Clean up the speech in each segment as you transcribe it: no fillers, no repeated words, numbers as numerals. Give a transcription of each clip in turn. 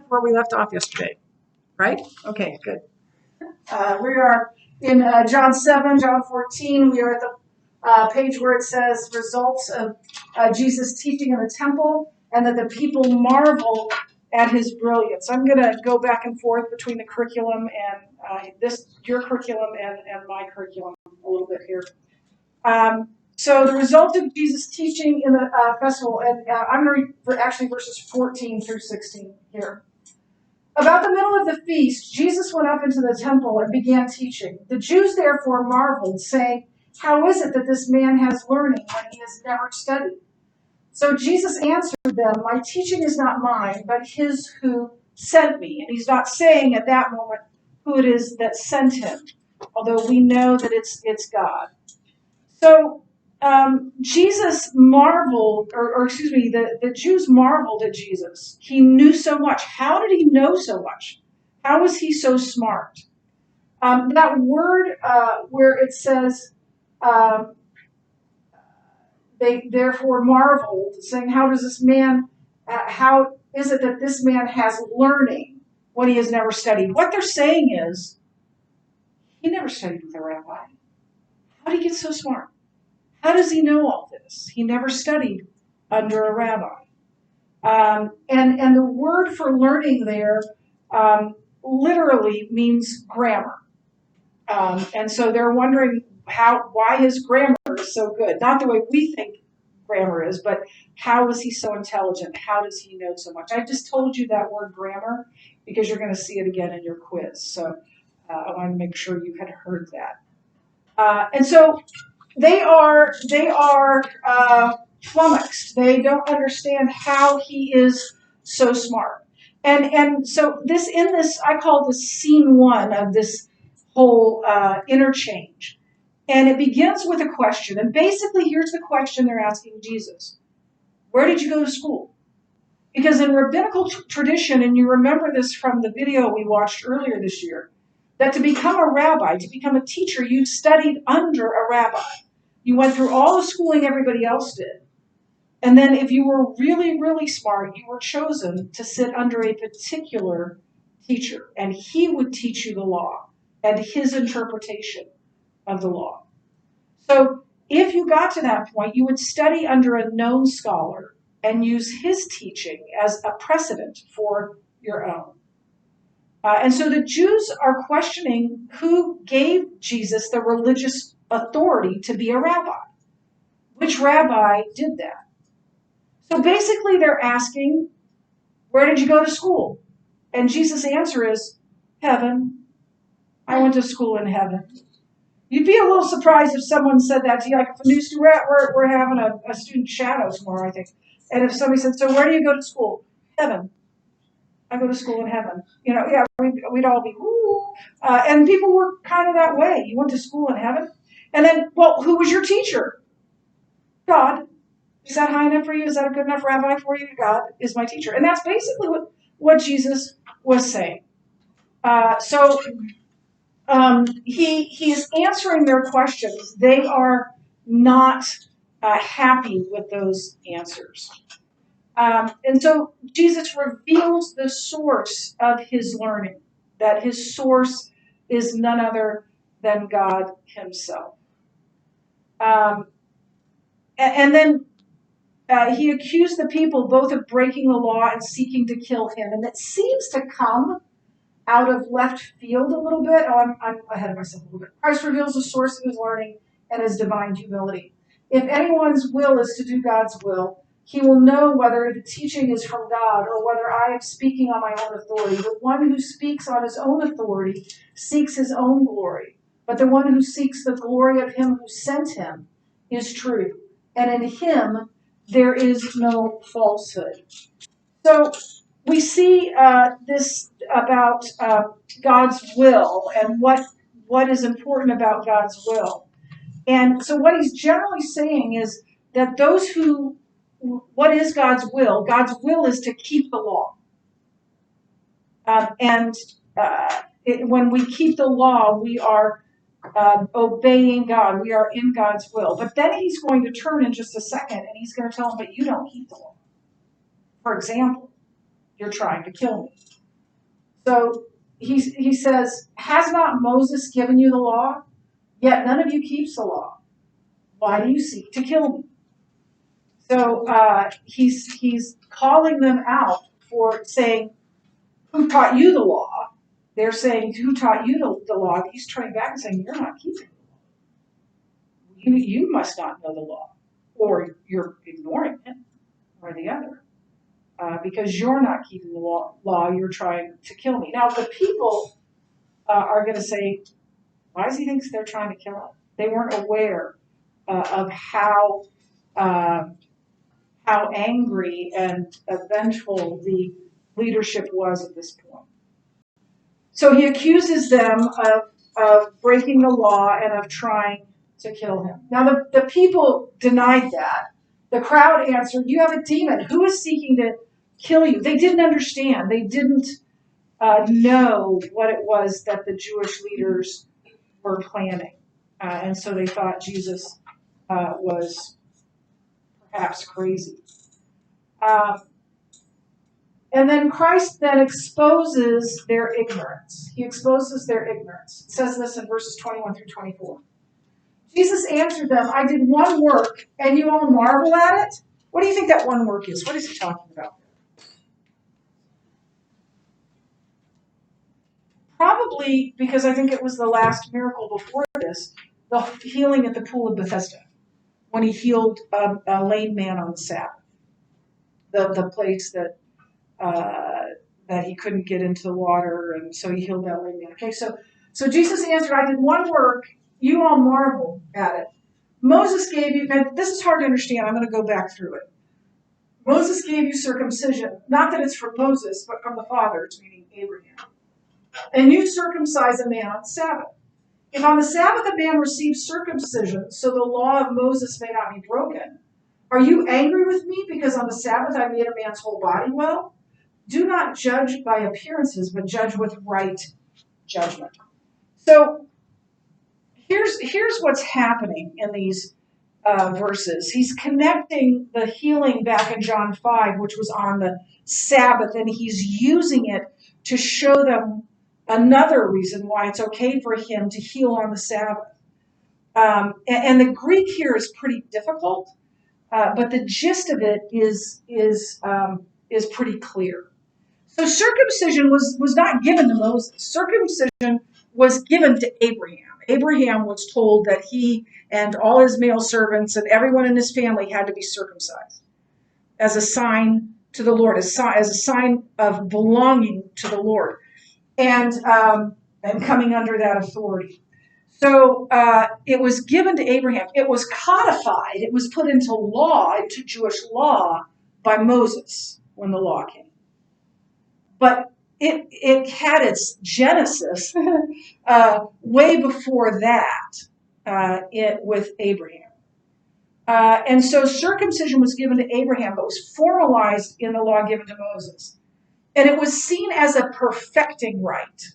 Where we left off yesterday, right? Okay, good. We are in John 7, John 14. We are at the page where it says results of Jesus teaching in the temple and that the people marvel at his brilliance. I'm going to go back and forth between the curriculum and your curriculum and my curriculum a little bit here. So the result of Jesus teaching in the festival, and I'm going to read actually verses 14 through 16 here. About the middle of the feast, Jesus went up into the temple and began teaching. The Jews therefore marveled, saying, "How is it that this man has learning when he has never studied?" So Jesus answered them, "My teaching is not mine, but his who sent me." And he's not saying at that moment who it is that sent him, although we know that it's God. So Jesus marveled, the Jews marveled at Jesus. He knew so much. How did he know so much? How was he so smart? That word where it says, they therefore marveled, saying, how is it that this man has learning when he has never studied? What they're saying is, he never studied with a rabbi. How did he get so smart? How does he know all this? He never studied under a rabbi. And the word for learning there literally means grammar. And so they're wondering why his grammar is so good. Not the way we think grammar is, but how is he so intelligent? How does he know so much? I just told you that word grammar because you're going to see it again in your quiz. So I wanted to make sure you had heard that. And so they are flummoxed. They don't understand how he is so smart. And so I call this scene one of this whole interchange. And it begins with a question. And basically, here's the question they're asking Jesus. Where did you go to school? Because in rabbinical tradition, and you remember this from the video we watched earlier this year, that to become a rabbi, to become a teacher, you studied under a rabbi. You went through all the schooling everybody else did. And then if you were really, really smart, you were chosen to sit under a particular teacher. And he would teach you the law and his interpretation of the law. So if you got to that point, you would study under a known scholar and use his teaching as a precedent for your own. And so the Jews are questioning who gave Jesus the religious authority to be a rabbi. Which rabbi did that? So basically they're asking, where did you go to school? And Jesus' answer is, heaven. I went to school in heaven. You'd be a little surprised if someone said that to you. Like if a new student, we're having a student shadow tomorrow, I think. And if somebody said, so where do you go to school? Heaven. I go to school in heaven. Yeah, we'd all be, woo. And people were kind of that way. You went to school in heaven? And then, well, who was your teacher? God. Is that high enough for you? Is that a good enough rabbi for you? God is my teacher. And that's basically what Jesus was saying. He's answering their questions. They are not happy with those answers. And so Jesus reveals the source of his learning, that his source is none other than God himself. And then he accused the people both of breaking the law and seeking to kill him. And it seems to come out of left field a little bit. Oh, I'm ahead of myself a little bit. Christ reveals the source of his learning and his divine humility. If anyone's will is to do God's will, he will know whether the teaching is from God or whether I am speaking on my own authority. The one who speaks on his own authority seeks his own glory. But the one who seeks the glory of him who sent him is true. And in him there is no falsehood. So we see this about God's will and what is important about God's will. And so what he's generally saying is that what is God's will? God's will is to keep the law. When we keep the law, we are obeying God. We are in God's will. But then he's going to turn in just a second and he's going to tell them, but you don't keep the law. For example, You're trying to kill me. So he says, has not Moses given you the law? Yet none of you keeps the law. Why do you seek to kill me? So he's calling them out for saying, who taught you the law? They're saying, who taught you the law? He's turning back and saying, you're not keeping the law. You must not know the law. Or you're ignoring it, or the other. Because you're not keeping the law, you're trying to kill me. Now, the people are going to say, why does he think they're trying to kill him? They weren't aware of how angry and vengeful the leadership was at this point. So he accuses them of breaking the law and of trying to kill him. Now, the people denied that. The crowd answered, you have a demon. Who is seeking to kill you? They didn't understand. They didn't know what it was that the Jewish leaders were planning. And so they thought Jesus was perhaps crazy. And then Christ then exposes their ignorance. He exposes their ignorance. It says this in verses 21 through 24. Jesus answered them, I did one work, and you all marvel at it? What do you think that one work is? What is he talking about? Probably because I think it was the last miracle before this, the healing at the pool of Bethesda, when he healed a lame man on the Sabbath, the place that he couldn't get into the water, and so he healed that lame man. Okay, so Jesus answered, I did one work, you all marvel at it. Moses gave you, and this is hard to understand, I'm going to go back through it. Moses gave you circumcision, not that it's from Moses, but from the fathers, meaning Abraham. And you circumcise a man on the Sabbath. If on the Sabbath a man receives circumcision, so the law of Moses may not be broken, are you angry with me because on the Sabbath I made a man's whole body well? Do not judge by appearances, but judge with right judgment. So here's what's happening in these verses. He's connecting the healing back in John 5, which was on the Sabbath, and he's using it to show them another reason why it's okay for him to heal on the Sabbath. And the Greek here is pretty difficult, but the gist of it is pretty clear. So circumcision was not given to Moses. Circumcision was given to Abraham. Abraham was told that he and all his male servants and everyone in his family had to be circumcised as a sign to the Lord, as a sign of belonging to the Lord, and coming under that authority. So it was given to Abraham. It was codified. It was put into law, into Jewish law, by Moses when the law came. But it had its genesis way before that with Abraham. And so circumcision was given to Abraham, but was formalized in the law given to Moses. And it was seen as a perfecting rite,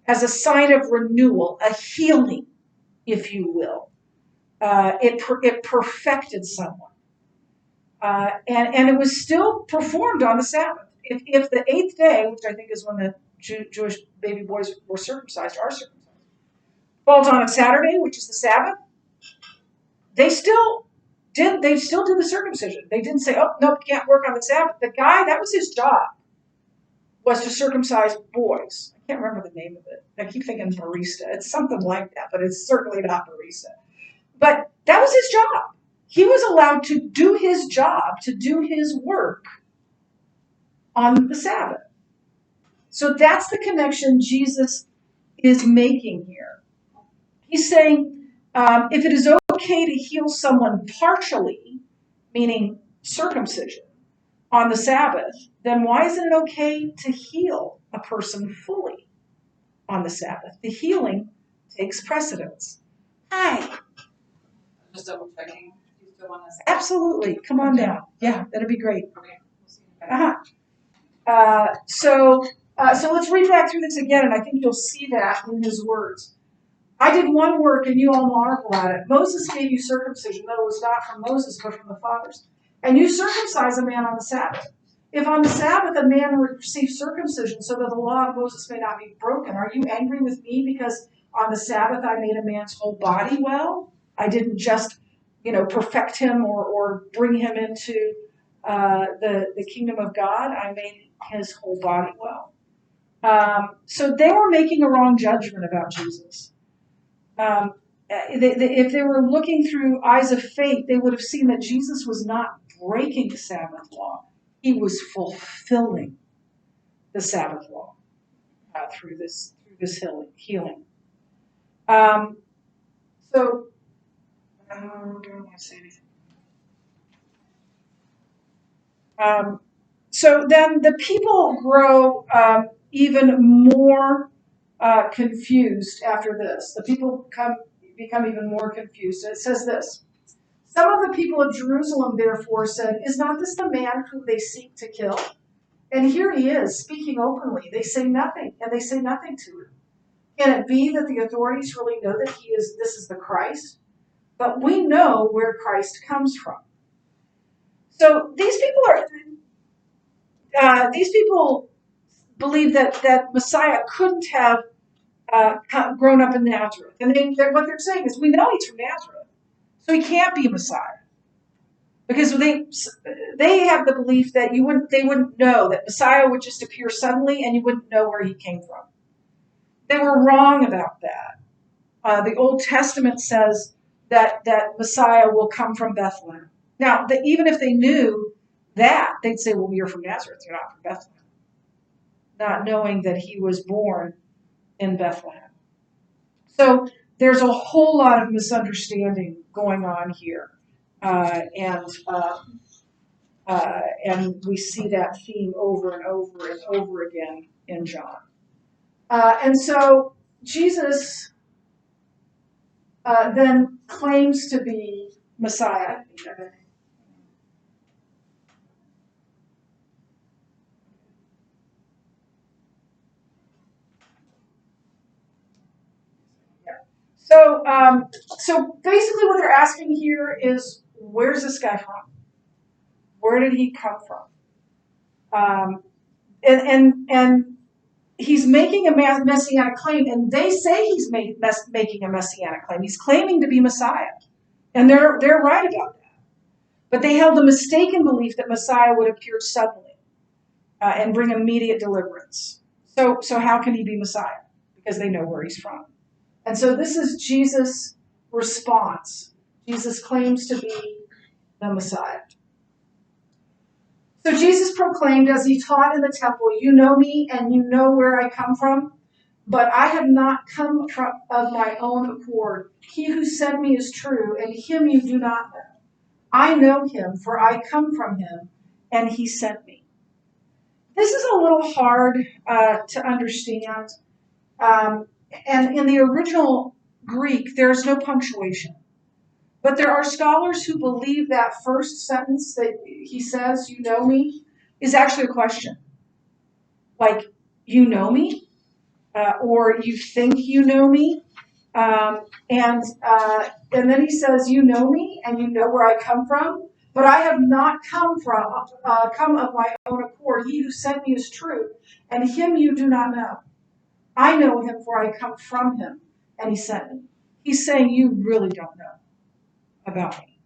as a sign of renewal, a healing, if you will. It perfected someone. And it was still performed on the Sabbath. If the 8th day, which I think is when the Jewish baby boys were circumcised, are circumcised, falls on a Saturday, which is the Sabbath, they still did the circumcision. They didn't say, oh, nope, can't work on the Sabbath. The guy, that was his job, was to circumcise boys. I can't remember the name of it. I keep thinking barista. It's something like that, but it's certainly not barista. But that was his job. He was allowed to do his job, to do his work on the Sabbath. So that's the connection Jesus is making here. He's saying, if it is okay to heal someone partially, meaning circumcision, on the Sabbath, then why isn't it okay to heal a person fully on the Sabbath? The healing takes precedence. Hi. Just double checking. Do you still want us? Absolutely. Come on down. Yeah, that'd be great. Okay. We'll see you in a minute. So let's read back through this again, and I think you'll see that in his words. I did one work, and you all marvel at it. Moses gave you circumcision, though it was not from Moses, but from the fathers. And you circumcise a man on the Sabbath. If on the Sabbath a man receives circumcision so that the law of Moses may not be broken, are you angry with me because on the Sabbath I made a man's whole body well? I didn't just, perfect him or bring him into the kingdom of God. I made his whole body well. So they were making a wrong judgment about Jesus. If they were looking through eyes of faith, they would have seen that Jesus was not breaking the Sabbath law. He was fulfilling the Sabbath law through this healing. So I don't want to say anything. So then the people grow even more confused after this. The people become even more confused. It says this. Some of the people of Jerusalem therefore said, "Is not this the man whom they seek to kill? And here he is, speaking openly. They say nothing, and they say nothing to him. Can it be that the authorities really know that this is the Christ? But we know where Christ comes from." So these people believe that Messiah couldn't have grown up in Nazareth. And what they're saying is, we know he's from Nazareth, so he can't be Messiah. Because they have the belief that they wouldn't know, that Messiah would just appear suddenly and you wouldn't know where he came from. They were wrong about that. The Old Testament says that Messiah will come from Bethlehem. Now, even if they knew that, they'd say, well, you're from Nazareth, you're not from Bethlehem. Not knowing that he was born in Bethlehem. So there's a whole lot of misunderstanding going on here. And we see that theme over and over and over again in John. And so Jesus then claims to be Messiah. So basically what they're asking here is, where's this guy from? Where did he come from? And he's making a messianic claim, and they say he's making a messianic claim. He's claiming to be Messiah, and they're right about that. But they held the mistaken belief that Messiah would appear suddenly and bring immediate deliverance. So how can he be Messiah? Because they know where he's from. And so this is Jesus' response. Jesus claims to be the Messiah. So Jesus proclaimed as he taught in the temple, "You know me and you know where I come from, but I have not come of my own accord. He who sent me is true, and him you do not know. I know him, for I come from him, and he sent me." This is a little hard to understand. And in the original Greek, there is no punctuation. But there are scholars who believe that first sentence that he says, "You know me," is actually a question. Like, you know me? Or you think you know me? And then he says, "You know me and you know where I come from, but I have not come of my own accord. He who sent me is true, and him you do not know. I know him, for I come from him, and he sent me." He's saying, you really don't know about me.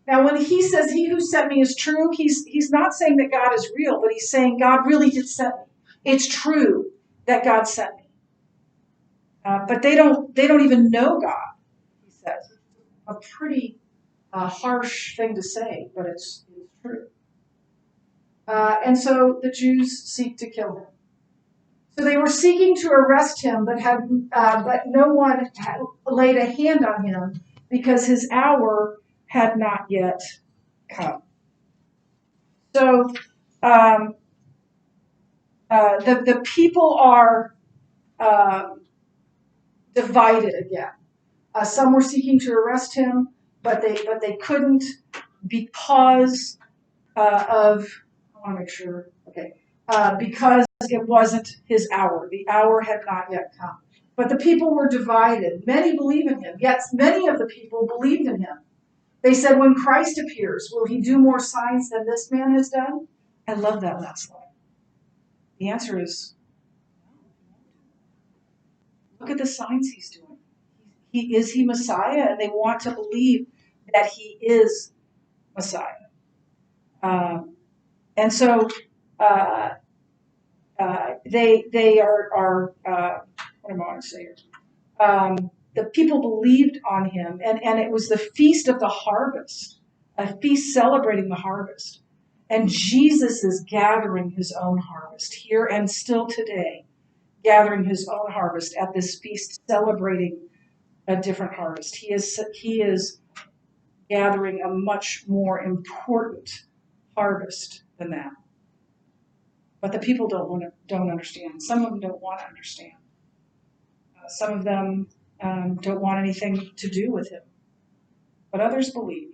Now, when he says, "He who sent me is true," he's not saying that God is real, but he's saying God really did send me. It's true that God sent me. But they don't even know God, he says. A pretty harsh thing to say, but it's true. And so the Jews seek to kill him. So they were seeking to arrest him, but no one had laid a hand on him because his hour had not yet come. So the people are divided again. Some were seeking to arrest him, but they couldn't because of, I want to make sure, okay, because it wasn't his hour. The hour had not yet come. But the people were divided. Many believe in him, yet many of the people believed in him. They said, "When Christ appears, will he do more signs than this man has done?" I love that last slide. The answer is, look at the signs he's doing. Is he Messiah? And they want to believe that he is Messiah. And so they are what am I going to say here? The people believed on him, and it was the feast of the harvest, a feast celebrating the harvest. And Jesus is gathering his own harvest here and still today, gathering his own harvest at this feast, celebrating a different harvest. He is gathering a much more important harvest than that. But the people don't understand. Some of them don't want to understand. Some of them don't want anything to do with him. But others believe.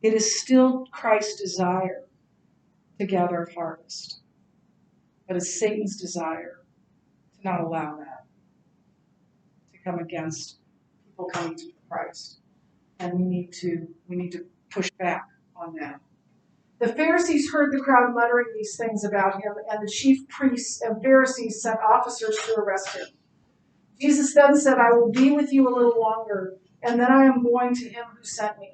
It is still Christ's desire to gather a harvest. But it's Satan's desire to not allow that, to come against people coming to Christ. And we need to push back on that. The Pharisees heard the crowd muttering these things about him, and the chief priests and Pharisees sent officers to arrest him. Jesus then said, I will be with you a little longer, and then I am going to him who sent me.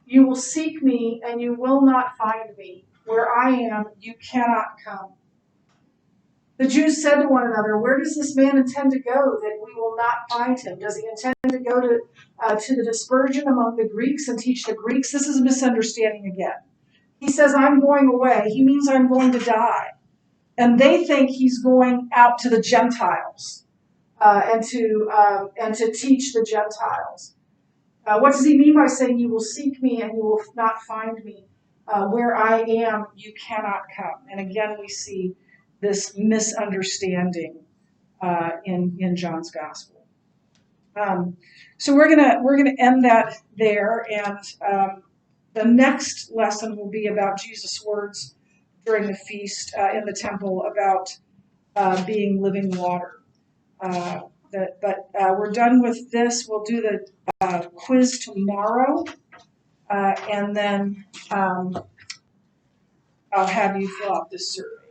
You will seek me, and you will not find me. Where I am, you cannot come. The Jews said to one another, where does this man intend to go that we will not find him? Does he intend to go to the dispersion among the Greeks and teach the Greeks? This is a misunderstanding again. He says, I'm going away. He means I'm going to die. And they think he's going out to the Gentiles and to teach the Gentiles. What does he mean by saying, you will seek me and you will not find me? Where I am, you cannot come. And again, we see this misunderstanding in John's gospel. So we're gonna end that there, and the next lesson will be about Jesus' words during the feast in the temple about being living water. But we're done with this. We'll do the quiz tomorrow, and then I'll have you fill out this survey.